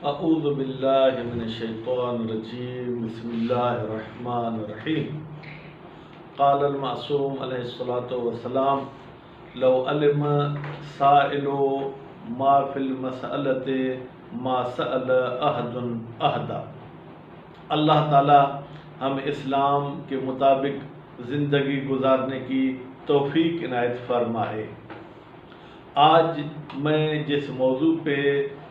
اعوذ باللہ من الشیطان الرجیم بسم اللہ الرحمن الرحیم قال المعصوم علیہ الصلاۃ والسلام لو علم سائل ما فی المسألۃ ما سأل احد احدا۔ اللہ تعالی ہم اسلام کے مطابق زندگی گزارنے کی توفیق عنایت فرمائے۔ آج میں جس موضوع پہ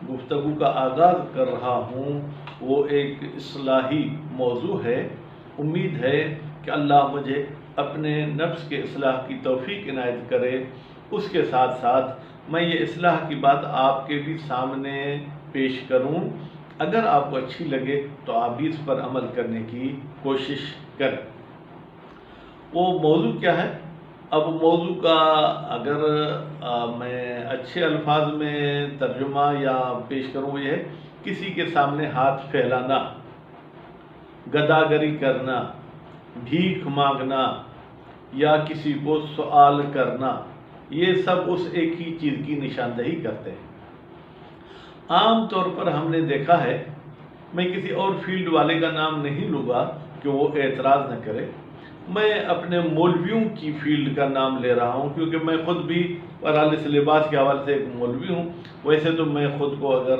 گفتگو کا آغاز کر رہا ہوں وہ ایک اصلاحی موضوع ہے۔ امید ہے کہ اللہ مجھے اپنے نفس کے اصلاح کی توفیق عنایت کرے۔ اس کے ساتھ ساتھ میں یہ اصلاح کی بات آپ کے بھی سامنے پیش کروں۔ اگر آپ کو اچھی لگے تو آپ بھی اس پر عمل کرنے کی کوشش کریں۔ وہ موضوع کیا ہے؟ اب موضوع کا اگر میں اچھے الفاظ میں ترجمہ یا پیش کروں یہ ہے کسی کے سامنے ہاتھ پھیلانا، گداگری کرنا، بھیک مانگنا یا کسی کو سوال کرنا، یہ سب اس ایک ہی چیز کی نشاندہی کرتے ہیں۔ عام طور پر ہم نے دیکھا ہے، میں کسی اور فیلڈ والے کا نام نہیں لوں گا کہ وہ اعتراض نہ کرے، میں اپنے مولویوں کی فیلڈ کا نام لے رہا ہوں کیونکہ میں خود بھی اس لباس کے حوالے سے ایک مولوی ہوں۔ ویسے تو میں خود کو اگر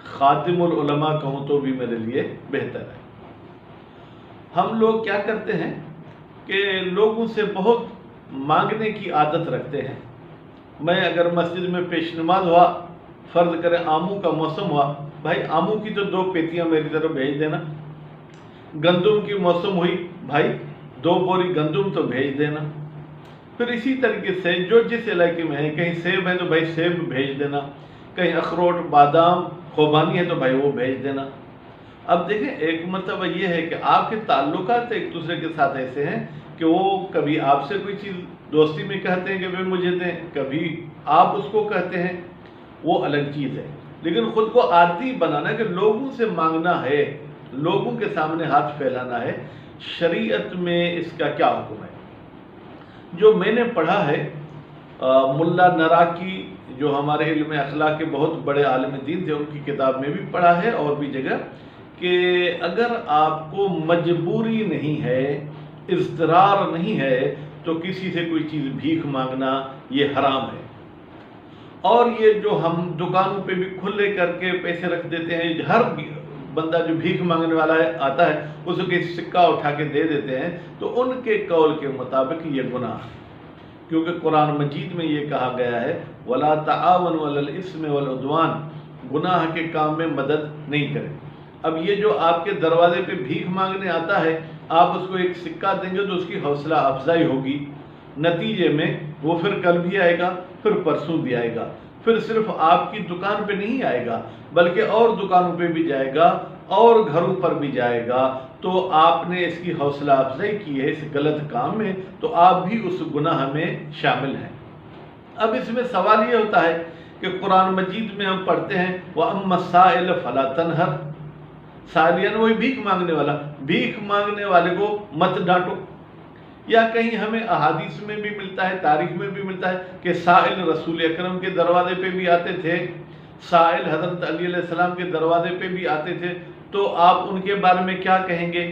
خادم العلماء کہوں تو بھی میرے لیے بہتر ہے۔ ہم لوگ کیا کرتے ہیں کہ لوگوں سے بہت مانگنے کی عادت رکھتے ہیں۔ میں اگر مسجد میں پیش نماز ہوا، فرض کریں آموں کا موسم ہوا، بھائی آموں کی تو 2 پیتیاں میری طرف بھیج دینا۔ گندم کی موسم ہوئی، بھائی 2 بوری گندم تو بھیج دینا۔ پھر اسی طریقے سے جو جس علاقے میں ہے، کہیں سیب ہے تو بھائی سیب بھیج دینا، کہیں اخروٹ بادام خوبانی ہے تو بھائی وہ بھیج دینا۔ اب دیکھیں ایک مرتبہ یہ ہے کہ آپ کے تعلقات ایک دوسرے کے ساتھ ایسے ہیں کہ وہ کبھی آپ سے کوئی چیز دوستی میں کہتے ہیں کہ بھائی مجھے دیں، کبھی آپ اس کو کہتے ہیں، وہ الگ چیز ہے۔ لیکن خود کو عادی بنانا کہ لوگوں سے مانگنا ہے، لوگوں کے سامنے ہاتھ پھیلانا ہے، شریعت میں اس کا کیا حکم ہے؟ جو میں نے پڑھا ہے ملا نراکی جو ہمارے علم اخلاق کے بہت بڑے عالم دین تھے، ان کی کتاب میں بھی پڑھا ہے اور بھی جگہ، کہ اگر آپ کو مجبوری نہیں ہے، اضطرار نہیں ہے تو کسی سے کوئی چیز بھیک مانگنا یہ حرام ہے۔ اور یہ جو ہم دکانوں پہ بھی کھلے کر کے پیسے رکھ دیتے ہیں، ہر بندہ جو بھیک مانگنے والا ہے آتا ہے اس کو سکہ اٹھا کے دے دیتے ہیں، تو ان کے قول کے مطابق یہ گناہ ہے، کیونکہ قرآن مجید میں یہ کہا گیا ہے وَلَا تَعَاوَنُوا عَلَى الْإِثْمِ وَالْعُدْوَانِ، گناہ کے کام میں مدد نہیں کریں۔ اب یہ جو آپ کے دروازے پہ بھیک مانگنے آتا ہے، آپ اس کو ایک سکہ دیں گے تو اس کی حوصلہ افزائی ہوگی، نتیجے میں وہ پھر کل بھی آئے گا، پھر پرسوں بھی آئے گا، پھر صرف آپ کی دکان پہ نہیں آئے گا بلکہ اور دکانوں پہ بھی جائے گا اور گھروں پر بھی جائے گا۔ تو آپ نے اس کی حوصلہ افزائی کی ہے اس غلط کام میں، تو آپ بھی اس گناہ میں شامل ہیں۔ اب اس میں سوال یہ ہوتا ہے کہ قرآن مجید میں ہم پڑھتے ہیں وَأَمَّا السَّائِلَ فَلَا تَنْهَرْ، سائل یعنی وہی بھیک مانگنے والا، بھیک مانگنے والے کو مت ڈانٹو۔ یا کہیں ہمیں احادیث میں بھی ملتا ہے، تاریخ میں بھی ملتا ہے کہ سائل رسول اکرم کے دروازے پہ بھی آتے تھے، سائل حضرت علی علیہ السلام کے دروازے پہ بھی آتے تھے، تو آپ ان کے بارے میں کیا کہیں گے؟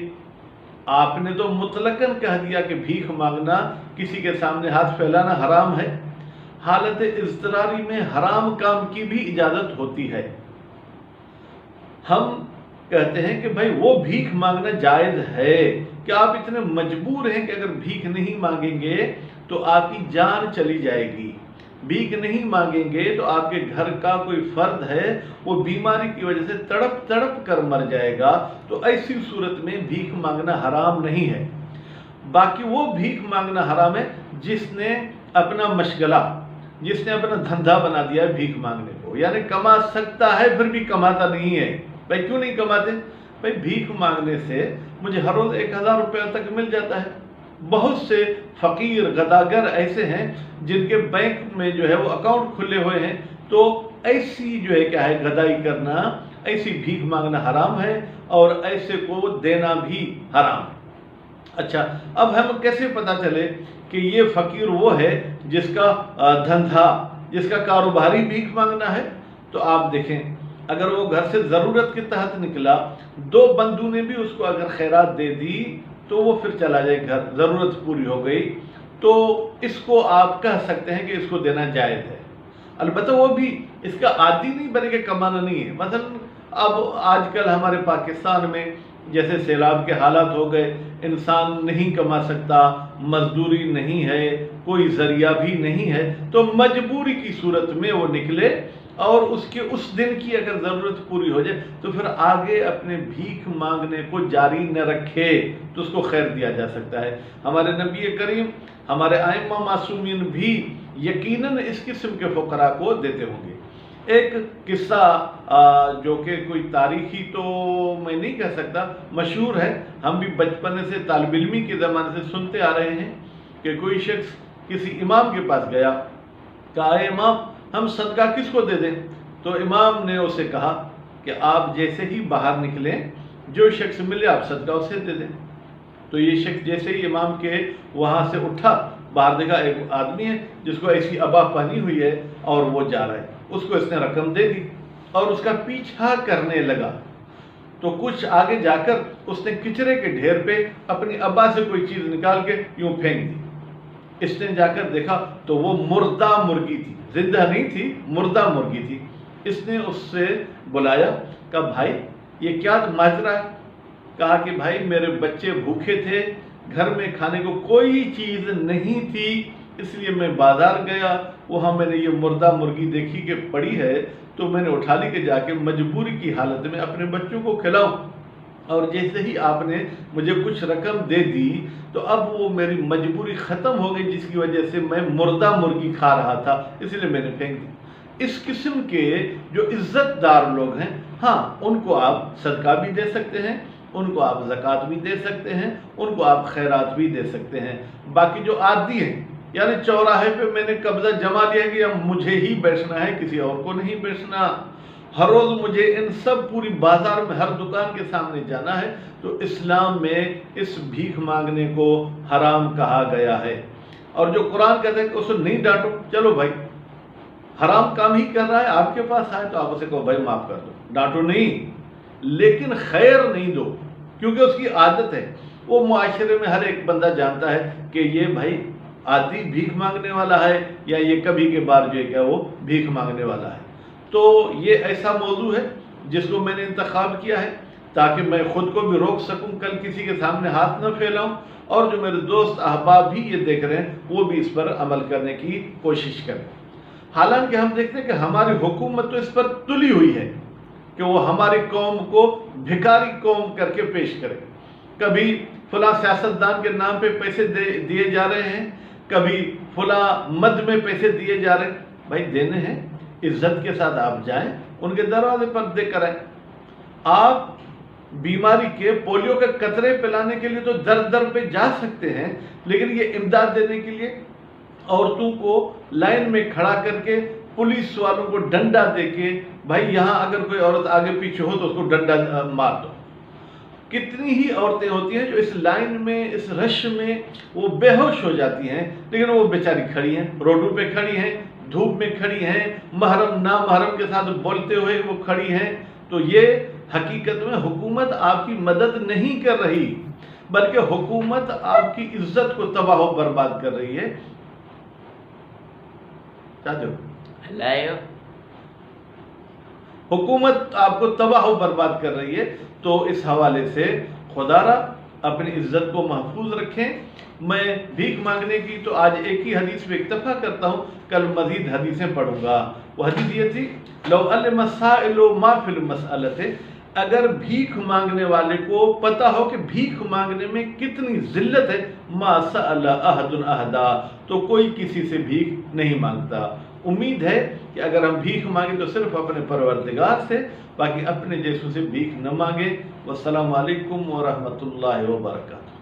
آپ نے تو مطلقاً کہہ دیا کہ بھیک مانگنا، کسی کے سامنے ہاتھ پھیلانا حرام ہے۔ حالت اضطراری میں حرام کام کی بھی اجازت ہوتی ہے۔ ہم کہتے ہیں کہ بھائی وہ بھیک مانگنا جائز ہے، کہ آپ اتنے مجبور ہیں کہ اگر بھیک نہیں مانگیں گے تو آپ کی جان چلی جائے گی، بھیک نہیں مانگیں گے تو آپ کے گھر کا کوئی فرد ہے وہ بیماری کی وجہ سے تڑپ تڑپ کر مر جائے گا، تو ایسی صورت میں بھیک مانگنا حرام نہیں ہے۔ باقی وہ بھیک مانگنا حرام ہے جس نے اپنا مشغلہ، جس نے اپنا دھندا بنا دیا ہے بھیک مانگنے کو، یعنی کما سکتا ہے پھر بھی کماتا نہیں ہے۔ بھائی کیوں نہیں کماتے؟ بھائی بھیک مانگنے سے مجھے ہر روز 1000 روپے تک مل جاتا ہے۔ بہت سے فقیر غداگر ایسے ہیں جن کے بینک میں جو ہے وہ اکاؤنٹ کھلے ہوئے ہیں، تو ایسی جو ہے کیا ہے گدائی کرنا، ایسی بھیک مانگنا حرام ہے اور ایسے کو دینا بھی حرام ہے۔ اچھا، اب ہم کیسے پتا چلے کہ یہ فقیر وہ ہے جس کا دھندا، جس کا کاروباری بھیک مانگنا ہے؟ تو آپ دیکھیں اگر وہ گھر سے ضرورت کے تحت نکلا، 2 بندوں نے بھی اس کو اگر خیرات دے دی تو وہ پھر چلا جائے گھر، ضرورت پوری ہو گئی، تو اس کو آپ کہہ سکتے ہیں کہ اس کو دینا جائز ہے۔ البتہ وہ بھی اس کا عادی نہیں بنے کہ کمانا نہیں ہے۔ مثلا اب آج کل ہمارے پاکستان میں جیسے سیلاب کے حالات ہو گئے، انسان نہیں کما سکتا، مزدوری نہیں ہے، کوئی ذریعہ بھی نہیں ہے، تو مجبوری کی صورت میں وہ نکلے اور اس کے اس دن کی اگر ضرورت پوری ہو جائے تو پھر آگے اپنے بھیک مانگنے کو جاری نہ رکھے تو اس کو خیر دیا جا سکتا ہے۔ ہمارے نبی کریم، ہمارے ائمہ معصومین بھی یقیناً اس قسم کے فقراء کو دیتے ہوں گے۔ ایک قصہ جو کہ کوئی تاریخی تو میں نہیں کہہ سکتا، مشہور ہے، ہم بھی بچپن سے طالب علمی کے زمانے سے سنتے آ رہے ہیں کہ کوئی شخص کسی امام کے پاس گیا، کہا اے امام ہم صدقہ کس کو دے دیں؟ تو امام نے اسے کہا کہ آپ جیسے ہی باہر نکلیں جو شخص ملے آپ صدقہ اسے دے دیں۔ تو یہ شخص جیسے ہی امام کے وہاں سے اٹھا، باہر دیکھا ایک آدمی ہے جس کو ایسی عبا پہنی ہوئی ہے اور وہ جا رہا ہے، اس کو اس نے رقم دے دی اور اس کا پیچھا کرنے لگا، تو کچھ آگے جا کر اس نے کچرے کے ڈھیر پہ اپنی عبا سے کوئی چیز نکال کے یوں پھینک دی۔ اس نے جا کر دیکھا تو وہ مردہ مرغی تھی، زندہ نہیں تھی، مردہ مرغی تھی۔ اس نے اس سے بلایا، کہا بھائی یہ کیا ماجرا ہے؟ کہا کہ بھائی میرے بچے بھوکے تھے، گھر میں کھانے کو کوئی چیز نہیں تھی، اس لیے میں بازار گیا، وہاں میں نے یہ مردہ مرغی دیکھی کہ پڑی ہے تو میں نے اٹھا لی کہ جا کے مجبوری کی حالت میں اپنے بچوں کو کھلاؤں، اور جیسے ہی آپ نے مجھے کچھ رقم دے دی تو اب وہ میری مجبوری ختم ہو گئی، جس کی وجہ سے میں مردہ مرغی کھا رہا تھا، اس لیے میں نے پھینک دی۔ اس قسم کے جو عزت دار لوگ ہیں، ہاں ان کو آپ صدقہ بھی دے سکتے ہیں، ان کو آپ زکوٰۃ بھی دے سکتے ہیں، ان کو آپ خیرات بھی دے سکتے ہیں۔ باقی جو عادی ہیں، یعنی چوراہے پہ میں نے قبضہ جما لیا کہ اب مجھے ہی بیچنا ہے، کسی اور کو نہیں بیچنا، ہر روز مجھے ان سب پوری بازار میں ہر دکان کے سامنے جانا ہے، تو اسلام میں اس بھیک مانگنے کو حرام کہا گیا ہے۔ اور جو قرآن کہتے ہیں کہ اسے نہیں ڈانٹو، چلو بھائی حرام کام ہی کر رہا ہے، آپ کے پاس آئے تو آپ اسے کہو بھائی معاف کر دو، ڈانٹو نہیں، لیکن خیر نہیں دو، کیونکہ اس کی عادت ہے۔ وہ معاشرے میں ہر ایک بندہ جانتا ہے کہ یہ بھائی عادی بھیک مانگنے والا ہے، یا یہ کبھی کے بار جو ہے کیا وہ بھیک مانگنے والا ہے۔ تو یہ ایسا موضوع ہے جس کو میں نے انتخاب کیا ہے تاکہ میں خود کو بھی روک سکوں، کل کسی کے سامنے ہاتھ نہ پھیلاؤں، اور جو میرے دوست احباب بھی یہ دیکھ رہے ہیں وہ بھی اس پر عمل کرنے کی کوشش کریں۔ حالانکہ ہم دیکھتے ہیں کہ ہماری حکومت تو اس پر تلی ہوئی ہے کہ وہ ہماری قوم کو بھکاری قوم کر کے پیش کرے۔ کبھی فلاں سیاستدان کے نام پہ پیسے دیے جا رہے ہیں، کبھی فلاں مد میں پیسے دیے جا رہے ہیں، بھائی دینے ہیں، عزت کے ساتھ آپ جائیں، ان کے دروازے پر دے کر آئیں۔ آپ بیماری کے پولیو کے قطرے پلانے کے لیے تو در در پہ جا سکتے ہیں، لیکن یہ امداد دینے کے لیے عورتوں کو لائن میں کھڑا کر کے پولیس والوں کو ڈنڈا دے کے، بھائی یہاں اگر کوئی عورت آگے پیچھے ہو تو اس کو ڈنڈا مار دو۔ کتنی ہی عورتیں ہوتی ہیں جو اس لائن میں، اس رش میں وہ بے ہوش ہو جاتی ہیں، لیکن وہ بیچاری کھڑی ہیں، روڈوں پہ کھڑی ہیں، دھوپ میں کھڑی ہیں، محرم نامحرم کے ساتھ بولتے ہوئے وہ کھڑی ہیں۔ تو یہ حقیقت میں حکومت آپ کی مدد نہیں کر رہی، بلکہ حکومت آپ کی عزت کو تباہ و برباد کر رہی ہے۔ حکومت آپ کو تباہ و برباد کر رہی ہے۔ تو اس حوالے سے خدا را اپنی عزت کو محفوظ رکھیں۔ میں بھیک مانگنے کی تو آج ایک ہی حدیث پہ اکتفا کرتا ہوں، کل مزید حدیثیں پڑھوں گا۔ وہ حدیث یہ تھی، لو علم السائل ما فی المسألۃ، اگر بھیک مانگنے والے کو پتہ ہو کہ بھیک مانگنے میں کتنی ذلت ہے، ما سأل احد احدا، تو کوئی کسی سے بھیک نہیں مانگتا۔ امید ہے کہ اگر ہم بھیک مانگیں تو صرف اپنے پروردگار سے، باقی اپنے جیسوں سے بھیک نہ مانگے۔ والسلام علیکم ورحمۃ اللہ وبرکاتہ۔